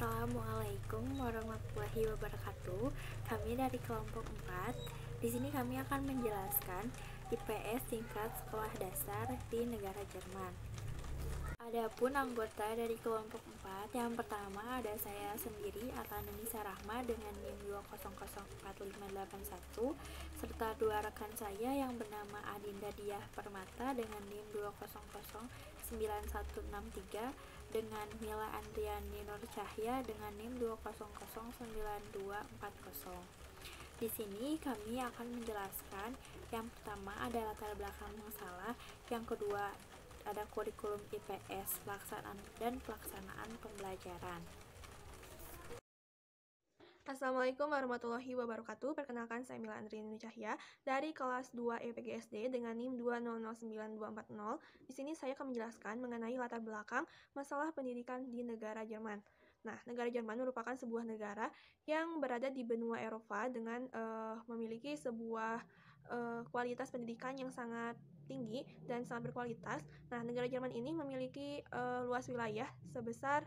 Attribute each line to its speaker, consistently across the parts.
Speaker 1: Assalamualaikum warahmatullahi wabarakatuh. Kami dari kelompok 4. Di sini kami akan menjelaskan IPS tingkat sekolah dasar di negara Jerman. Adapun anggota dari kelompok 4, yang pertama ada saya sendiri, Atanunisa Rahma dengan NIM 2004581, serta dua rekan saya yang bernama Adinda Diah Permata dengan NIM 2009163 dengan Mila Andriani Nur Cahya dengan NIM 2009240. Di sini kami akan menjelaskan yang pertama ada latar belakang masalah, yang kedua ada kurikulum IPS, pelaksanaan pembelajaran.
Speaker 2: Assalamualaikum warahmatullahi wabarakatuh. Perkenalkan, saya Mila Andriani Cahya dari kelas 2 EPGSD dengan NIM 2009240. Di sini saya akan menjelaskan mengenai latar belakang masalah pendidikan di negara Jerman. Nah, negara Jerman merupakan sebuah negara yang berada di benua Eropa dengan memiliki sebuah kualitas pendidikan yang sangat tinggi dan sangat berkualitas. Nah, negara Jerman ini memiliki luas wilayah sebesar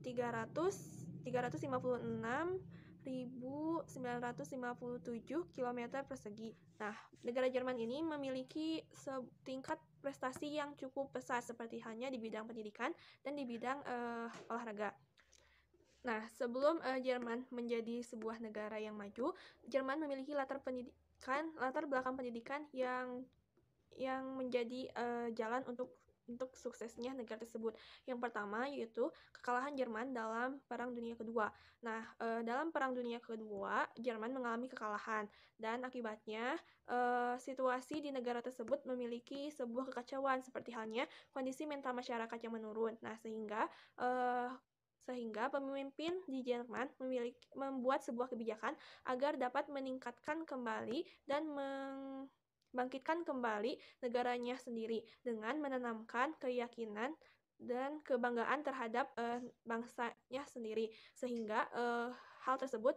Speaker 2: 356.957 km persegi. Nah, negara Jerman ini memiliki tingkat prestasi yang cukup pesat seperti halnya di bidang pendidikan dan di bidang olahraga. Nah, sebelum Jerman menjadi sebuah negara yang maju, Jerman memiliki latar belakang pendidikan yang menjadi jalan untuk suksesnya negara tersebut. Yang pertama yaitu kekalahan Jerman dalam Perang Dunia Kedua. Nah, dalam Perang Dunia Kedua, Jerman mengalami kekalahan dan akibatnya situasi di negara tersebut memiliki sebuah kekacauan seperti halnya kondisi mental masyarakat yang menurun. Nah, sehingga pemimpin di Jerman membuat sebuah kebijakan agar dapat meningkatkan kembali dan bangkitkan kembali negaranya sendiri dengan menanamkan keyakinan dan kebanggaan terhadap bangsanya sendiri, sehingga hal tersebut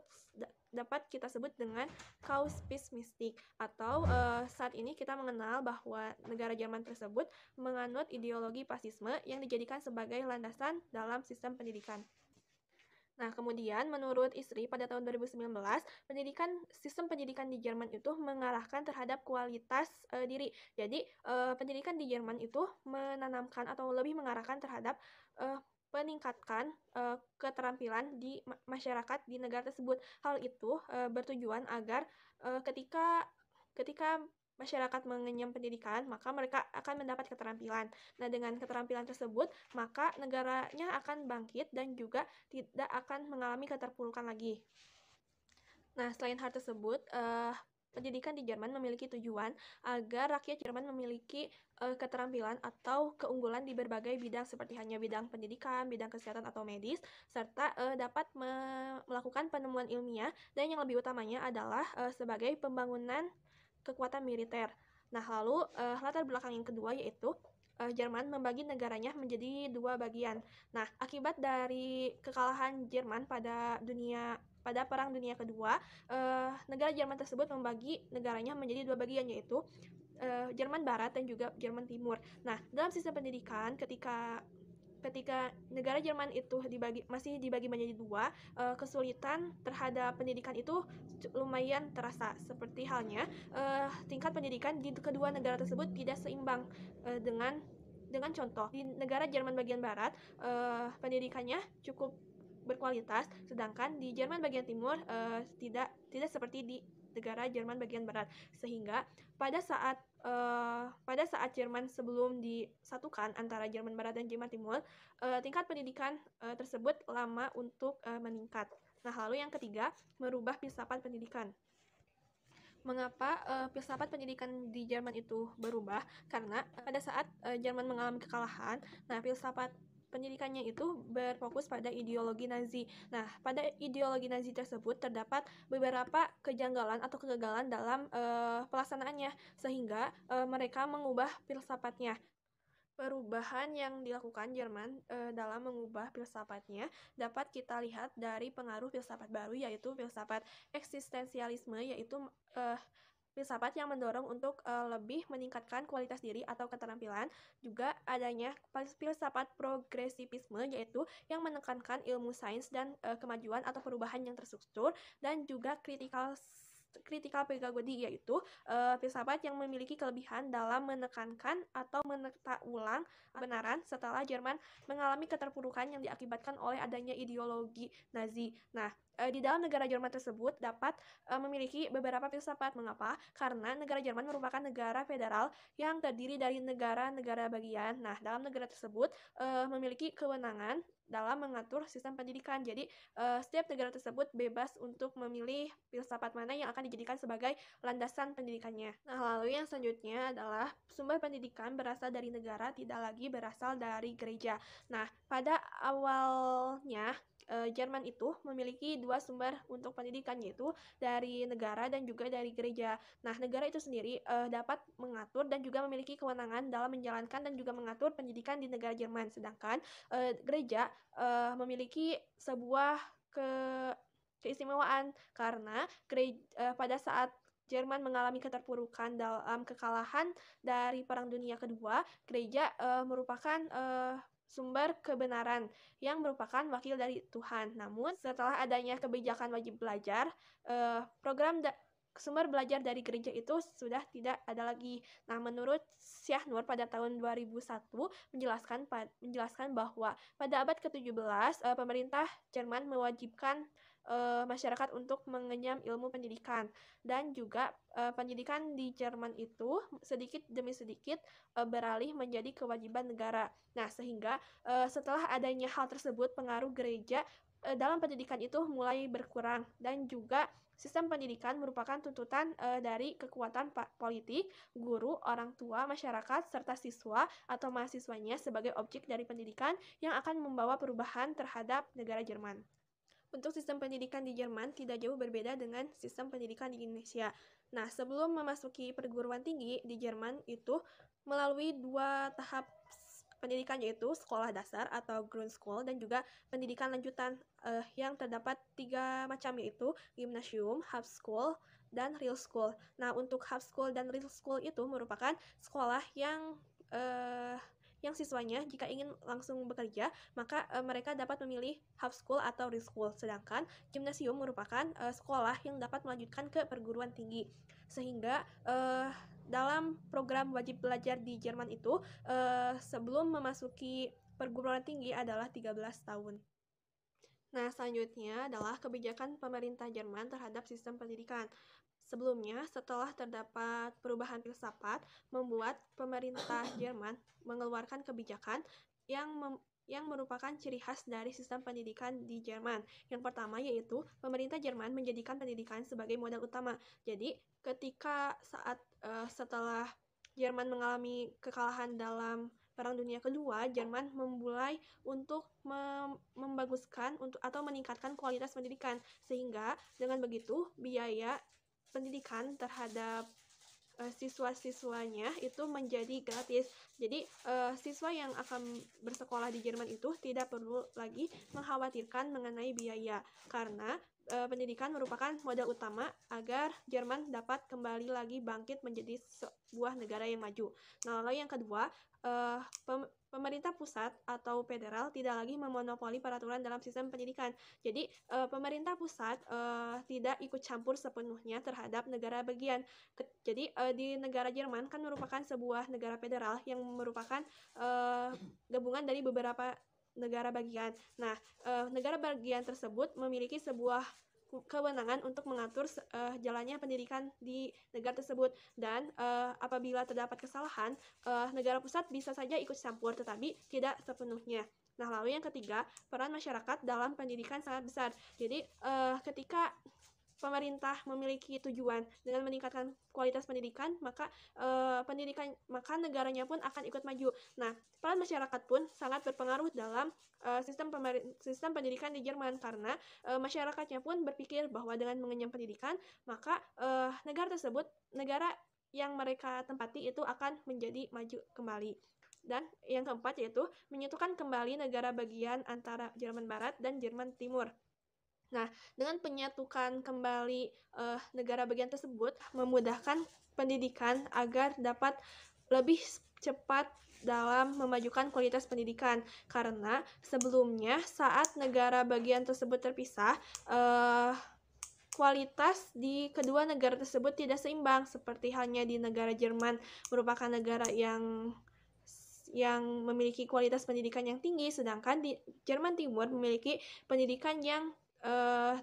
Speaker 2: dapat kita sebut dengan cause peace mystic, atau saat ini kita mengenal bahwa negara Jerman tersebut menganut ideologi fasisme yang dijadikan sebagai landasan dalam sistem pendidikan. Nah, kemudian menurut ISRI pada tahun 2019, sistem pendidikan di Jerman itu mengarahkan terhadap kualitas diri. Jadi, pendidikan di Jerman itu menanamkan atau lebih mengarahkan terhadap peningkatkan keterampilan di masyarakat di negara tersebut. Hal itu bertujuan agar ketika masyarakat mengenyam pendidikan, maka mereka akan mendapat keterampilan. Nah, dengan keterampilan tersebut, maka negaranya akan bangkit dan juga tidak akan mengalami keterpurukan lagi. Nah, selain hal tersebut, pendidikan di Jerman memiliki tujuan agar rakyat Jerman memiliki keterampilan atau keunggulan di berbagai bidang seperti hanya bidang pendidikan, bidang kesehatan atau medis, serta dapat melakukan penemuan ilmiah, dan yang lebih utamanya adalah sebagai pembangunan kekuatan militer. Nah, lalu latar belakang yang kedua yaitu Jerman membagi negaranya menjadi dua bagian. Nah, akibat dari kekalahan Jerman pada Perang Dunia Kedua, negara Jerman tersebut membagi negaranya menjadi dua bagian, yaitu Jerman Barat dan juga Jerman Timur. Nah, dalam sistem pendidikan, ketika negara Jerman itu masih dibagi menjadi dua, kesulitan terhadap pendidikan itu lumayan terasa. Seperti halnya tingkat pendidikan di kedua negara tersebut tidak seimbang. Dengan contoh, di negara Jerman bagian Barat pendidikannya cukup berkualitas, sedangkan di Jerman bagian Timur tidak seperti di negara Jerman bagian Barat, sehingga pada saat Jerman sebelum disatukan antara Jerman Barat dan Jerman Timur, tingkat pendidikan tersebut lama untuk meningkat. Nah, lalu yang ketiga, merubah filsafat pendidikan. Mengapa filsafat pendidikan di Jerman itu berubah? Karena pada saat Jerman mengalami kekalahan, nah filsafat pendidikannya itu berfokus pada ideologi Nazi. Nah, pada ideologi Nazi tersebut terdapat beberapa kejanggalan atau kegagalan dalam pelaksanaannya, sehingga mereka mengubah filsafatnya. Perubahan yang dilakukan Jerman dalam mengubah filsafatnya dapat kita lihat dari pengaruh filsafat baru, yaitu filsafat eksistensialisme, yaitu filsafat yang mendorong untuk lebih meningkatkan kualitas diri atau keterampilan. Juga adanya filsafat progresivisme, yaitu yang menekankan ilmu sains dan kemajuan atau perubahan yang terstruktur, dan juga kritikal pedagogi, yaitu filsafat yang memiliki kelebihan dalam menekankan atau menata ulang kebenaran setelah Jerman mengalami keterpurukan yang diakibatkan oleh adanya ideologi Nazi. Nah, di dalam negara Jerman tersebut dapat memiliki beberapa filsafat. Mengapa? Karena negara Jerman merupakan negara federal yang terdiri dari negara-negara bagian. Nah, dalam negara tersebut memiliki kewenangan dalam mengatur sistem pendidikan. Jadi, setiap negara tersebut bebas untuk memilih filsafat mana yang akan dijadikan sebagai landasan pendidikannya. Nah, lalu yang selanjutnya adalah sumber pendidikan berasal dari negara, tidak lagi berasal dari gereja. Nah, pada awalnya Jerman itu memiliki dua sumber untuk pendidikan, yaitu dari negara dan juga dari gereja. Nah, negara itu sendiri dapat mengatur dan juga memiliki kewenangan dalam menjalankan dan juga mengatur pendidikan di negara Jerman. Sedangkan gereja memiliki sebuah keistimewaan karena pada saat Jerman mengalami keterpurukan dalam kekalahan dari Perang Dunia Kedua, gereja merupakan sumber kebenaran yang merupakan wakil dari Tuhan. Namun, setelah adanya kebijakan wajib belajar, program sumber belajar dari gereja itu sudah tidak ada lagi. Nah, menurut Syah Nur pada tahun 2001 menjelaskan bahwa pada abad ke-17 pemerintah Jerman mewajibkan masyarakat untuk mengenyam ilmu pendidikan, dan juga pendidikan di Jerman itu sedikit demi sedikit beralih menjadi kewajiban negara. Nah, sehingga setelah adanya hal tersebut, pengaruh gereja dalam pendidikan itu mulai berkurang, dan juga sistem pendidikan merupakan tuntutan dari kekuatan politik, guru, orang tua, masyarakat, serta siswa atau mahasiswanya sebagai objek dari pendidikan yang akan membawa perubahan terhadap negara Jerman. Untuk sistem pendidikan di Jerman tidak jauh berbeda dengan sistem pendidikan di Indonesia. Nah, sebelum memasuki perguruan tinggi di Jerman itu melalui dua tahap pendidikan, yaitu sekolah dasar atau Grundschule dan juga pendidikan lanjutan yang terdapat 3 macam, yaitu gymnasium, Hauptschule, dan Realschule. Nah, untuk Hauptschule dan Realschule itu merupakan sekolah yang siswanya jika ingin langsung bekerja, maka mereka dapat memilih Hauptschule atau Realschule. Sedangkan gymnasium merupakan sekolah yang dapat melanjutkan ke perguruan tinggi. Sehingga dalam program wajib belajar di Jerman itu sebelum memasuki perguruan tinggi adalah 13 tahun. Nah, selanjutnya adalah kebijakan pemerintah Jerman terhadap sistem pendidikan. Sebelumnya, setelah terdapat perubahan filsafat, membuat pemerintah Jerman mengeluarkan kebijakan yang merupakan ciri khas dari sistem pendidikan di Jerman. Yang pertama yaitu pemerintah Jerman menjadikan pendidikan sebagai modal utama. Jadi, ketika setelah Jerman mengalami kekalahan dalam Perang Dunia Kedua, Jerman memulai untuk membaguskan atau meningkatkan kualitas pendidikan, sehingga dengan begitu biaya pendidikan terhadap siswa-siswanya itu menjadi gratis. Jadi siswa yang akan bersekolah di Jerman itu tidak perlu lagi mengkhawatirkan mengenai biaya, karena pendidikan merupakan modal utama agar Jerman dapat kembali lagi bangkit menjadi sebuah negara yang maju. Nah, lalu yang kedua, pemerintah pusat atau federal tidak lagi memonopoli peraturan dalam sistem pendidikan. Jadi pemerintah pusat tidak ikut campur sepenuhnya terhadap negara bagian. Jadi di negara Jerman kan merupakan sebuah negara federal yang merupakan gabungan dari beberapa negara bagian. Nah, negara bagian tersebut memiliki sebuah kewenangan untuk mengatur jalannya pendidikan di negara tersebut, dan apabila terdapat kesalahan, negara pusat bisa saja ikut campur tetapi tidak sepenuhnya. Nah, lalu yang ketiga, peran masyarakat dalam pendidikan sangat besar. Jadi ketika pemerintah memiliki tujuan dengan meningkatkan kualitas pendidikan, maka negaranya pun akan ikut maju. Nah, peran masyarakat pun sangat berpengaruh dalam sistem pendidikan di Jerman, karena masyarakatnya pun berpikir bahwa dengan mengenyam pendidikan, maka negara yang mereka tempati itu akan menjadi maju kembali. Dan yang keempat yaitu menyatukan kembali negara bagian antara Jerman Barat dan Jerman Timur. Nah, dengan penyatukan kembali negara bagian tersebut memudahkan pendidikan agar dapat lebih cepat dalam memajukan kualitas pendidikan. Karena sebelumnya saat negara bagian tersebut terpisah, kualitas di kedua negara tersebut tidak seimbang, seperti halnya di negara Jerman merupakan negara yang memiliki kualitas pendidikan yang tinggi, sedangkan di Jerman Timur memiliki pendidikan yang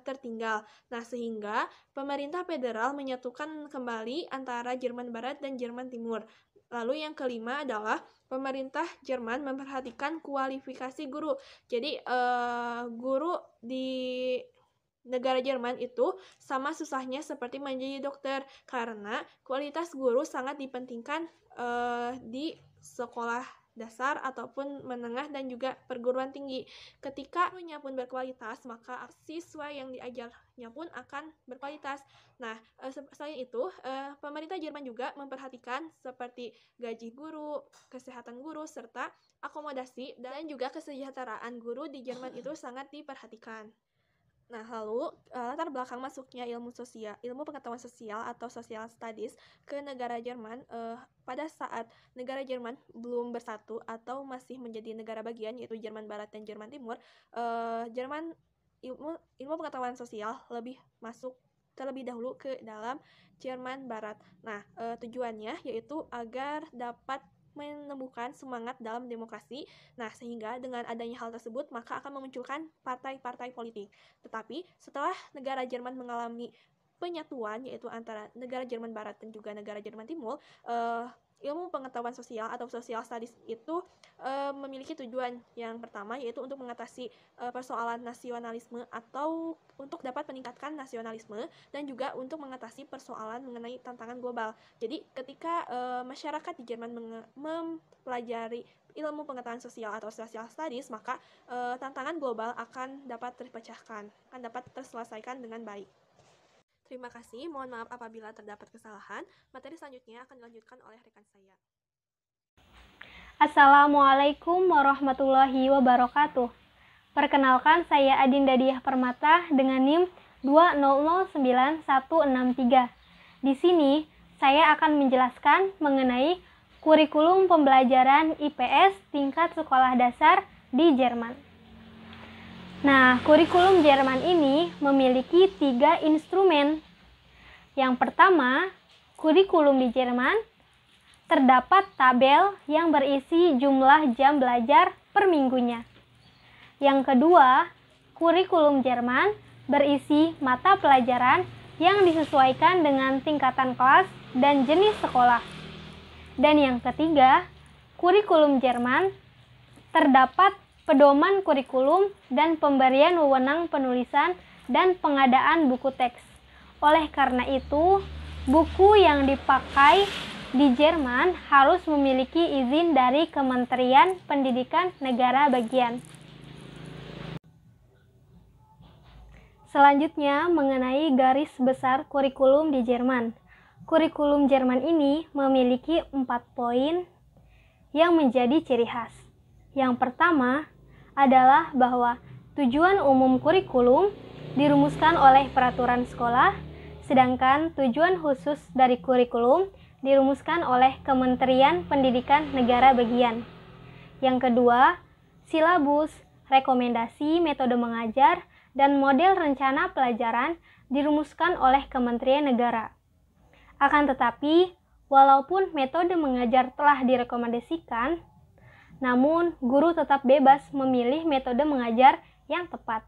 Speaker 2: tertinggal. Nah, sehingga pemerintah federal menyatukan kembali antara Jerman Barat dan Jerman Timur. Lalu yang kelima adalah pemerintah Jerman memperhatikan kualifikasi guru. Jadi guru di negara Jerman itu sama susahnya seperti menjadi dokter, karena kualitas guru sangat dipentingkan di sekolah dasar ataupun menengah dan juga perguruan tinggi. Ketika gurunya pun berkualitas, maka siswa yang diajarnya pun akan berkualitas. Nah, selain itu, pemerintah Jerman juga memperhatikan seperti gaji guru, kesehatan guru, serta akomodasi dan juga kesejahteraan guru di Jerman itu sangat diperhatikan. Nah, lalu latar belakang masuknya ilmu pengetahuan sosial atau social studies ke negara Jerman pada saat negara Jerman belum bersatu atau masih menjadi negara bagian, yaitu Jerman Barat dan Jerman Timur. Jerman ilmu pengetahuan sosial lebih masuk terlebih dahulu ke dalam Jerman Barat. Nah, tujuannya yaitu agar dapat menumbuhkan semangat dalam demokrasi. Nah, sehingga dengan adanya hal tersebut maka akan memunculkan partai-partai politik. Tetapi setelah negara Jerman mengalami penyatuan, yaitu antara negara Jerman Barat dan juga negara Jerman Timur, ilmu pengetahuan sosial atau social studies itu memiliki tujuan yang pertama, yaitu untuk mengatasi persoalan nasionalisme atau untuk dapat meningkatkan nasionalisme dan juga untuk mengatasi persoalan mengenai tantangan global. Jadi ketika masyarakat di Jerman mempelajari ilmu pengetahuan sosial atau social studies, maka tantangan global akan dapat terpecahkan, akan dapat terselesaikan dengan baik. Terima kasih, mohon maaf apabila terdapat kesalahan. Materi selanjutnya akan dilanjutkan oleh rekan saya.
Speaker 3: Assalamualaikum warahmatullahi wabarakatuh. Perkenalkan, saya Adinda Diah Permata dengan NIM 2009163. Di sini, saya akan menjelaskan mengenai kurikulum pembelajaran IPS tingkat sekolah dasar di Jerman. Nah, kurikulum Jerman ini memiliki 3 instrumen. Yang pertama, kurikulum di Jerman terdapat tabel yang berisi jumlah jam belajar per minggunya. Yang kedua, kurikulum Jerman berisi mata pelajaran yang disesuaikan dengan tingkatan kelas dan jenis sekolah. Dan yang ketiga, kurikulum Jerman terdapat pedoman kurikulum dan pemberian wewenang penulisan dan pengadaan buku teks. Oleh karena itu, buku yang dipakai di Jerman harus memiliki izin dari Kementerian Pendidikan negara bagian. Selanjutnya, mengenai garis besar kurikulum di Jerman. Kurikulum Jerman ini memiliki 4 poin yang menjadi ciri khas. Yang pertama adalah bahwa tujuan umum kurikulum dirumuskan oleh peraturan sekolah, sedangkan tujuan khusus dari kurikulum dirumuskan oleh Kementerian Pendidikan negara bagian. Yang kedua, silabus, rekomendasi metode mengajar, dan model rencana pelajaran dirumuskan oleh Kementerian Negara. Akan tetapi, walaupun metode mengajar telah direkomendasikan, namun guru tetap bebas memilih metode mengajar yang tepat.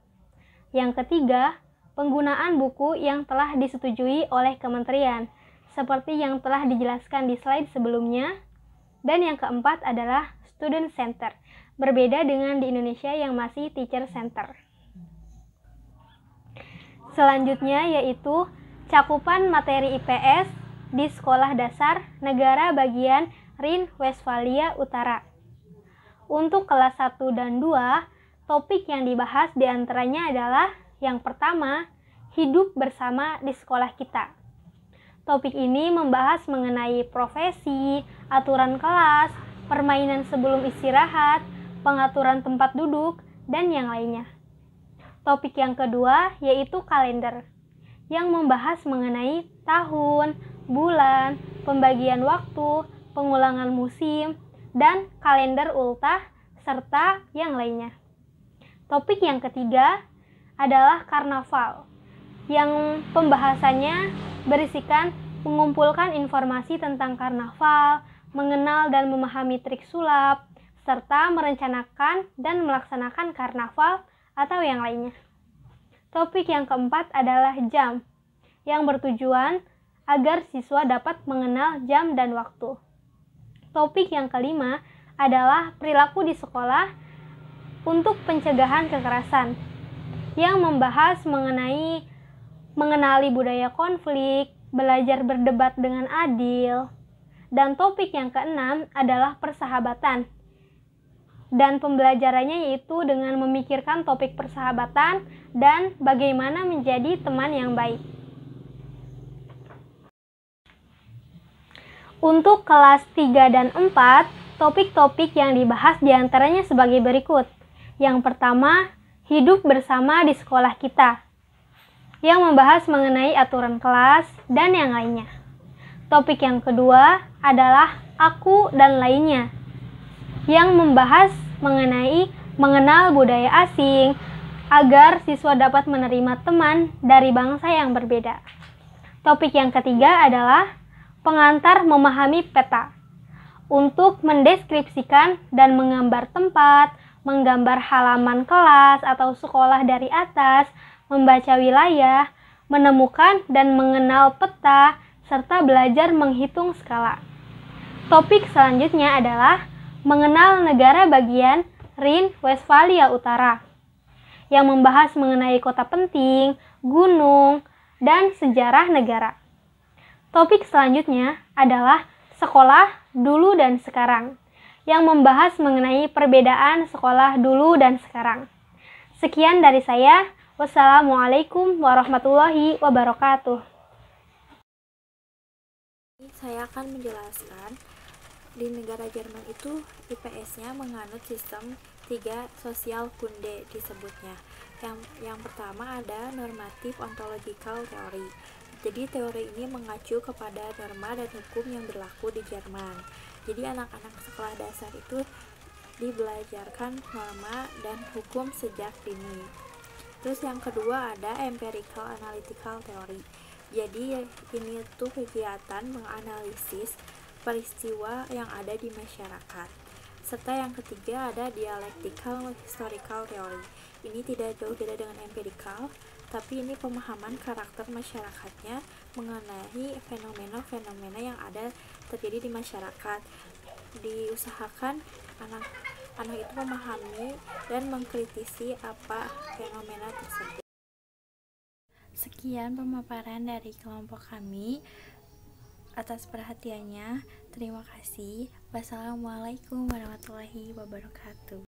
Speaker 3: Yang ketiga, penggunaan buku yang telah disetujui oleh kementerian, seperti yang telah dijelaskan di slide sebelumnya. Dan yang keempat adalah student center, berbeda dengan di Indonesia yang masih teacher center. Selanjutnya yaitu cakupan materi IPS di sekolah dasar negara bagian Rhine-Westphalia Utara. Untuk kelas 1 dan 2, topik yang dibahas diantaranya adalah yang pertama, hidup bersama di sekolah kita. Topik ini membahas mengenai profesi, aturan kelas, permainan sebelum istirahat, pengaturan tempat duduk, dan yang lainnya. Topik yang kedua yaitu kalender, yang membahas mengenai tahun, bulan, pembagian waktu, pengulangan musim, dan kalender ultah, serta yang lainnya. Topik yang ketiga adalah karnaval, yang pembahasannya berisikan mengumpulkan informasi tentang karnaval, mengenal dan memahami trik sulap, serta merencanakan dan melaksanakan karnaval atau yang lainnya. Topik yang keempat adalah jam, yang bertujuan agar siswa dapat mengenal jam dan waktu. Topik yang kelima adalah perilaku di sekolah untuk pencegahan kekerasan, yang membahas mengenali budaya konflik, belajar berdebat dengan adil. Dan topik yang keenam adalah persahabatan, dan pembelajarannya yaitu dengan memikirkan topik persahabatan dan bagaimana menjadi teman yang baik. Untuk kelas 3 dan 4, topik-topik yang dibahas diantaranya sebagai berikut. Yang pertama, hidup bersama di sekolah kita, yang membahas mengenai aturan kelas dan yang lainnya. Topik yang kedua adalah aku dan lainnya, yang membahas mengenai mengenal budaya asing agar siswa dapat menerima teman dari bangsa yang berbeda. Topik yang ketiga adalah pengantar memahami peta, untuk mendeskripsikan dan menggambar tempat, menggambar halaman kelas atau sekolah dari atas, membaca wilayah, menemukan dan mengenal peta, serta belajar menghitung skala. Topik selanjutnya adalah mengenal negara bagian Rhine-Westphalia Utara, yang membahas mengenai kota penting, gunung, dan sejarah negara. Topik selanjutnya adalah sekolah dulu dan sekarang, yang membahas mengenai perbedaan sekolah dulu dan sekarang. Sekian dari saya. Wassalamualaikum warahmatullahi wabarakatuh.
Speaker 1: Saya akan menjelaskan di negara Jerman itu IPS-nya menganut sistem 3 sosial Kunde disebutnya. Yang pertama ada normatif ontological theory. Jadi teori ini mengacu kepada norma dan hukum yang berlaku di Jerman. Jadi anak-anak sekolah dasar itu dibelajarkan norma dan hukum sejak dini. Terus yang kedua ada empirical analytical theory. Jadi ini tuh kegiatan menganalisis peristiwa yang ada di masyarakat. Serta yang ketiga ada dialectical historical theory. Ini tidak jauh beda dengan empirical, tapi ini pemahaman karakter masyarakatnya mengenai fenomena-fenomena yang ada terjadi di masyarakat. Diusahakan anak itu memahami dan mengkritisi apa fenomena tersebut. Sekian pemaparan dari kelompok kami. Atas perhatiannya, terima kasih. Wassalamualaikum warahmatullahi wabarakatuh.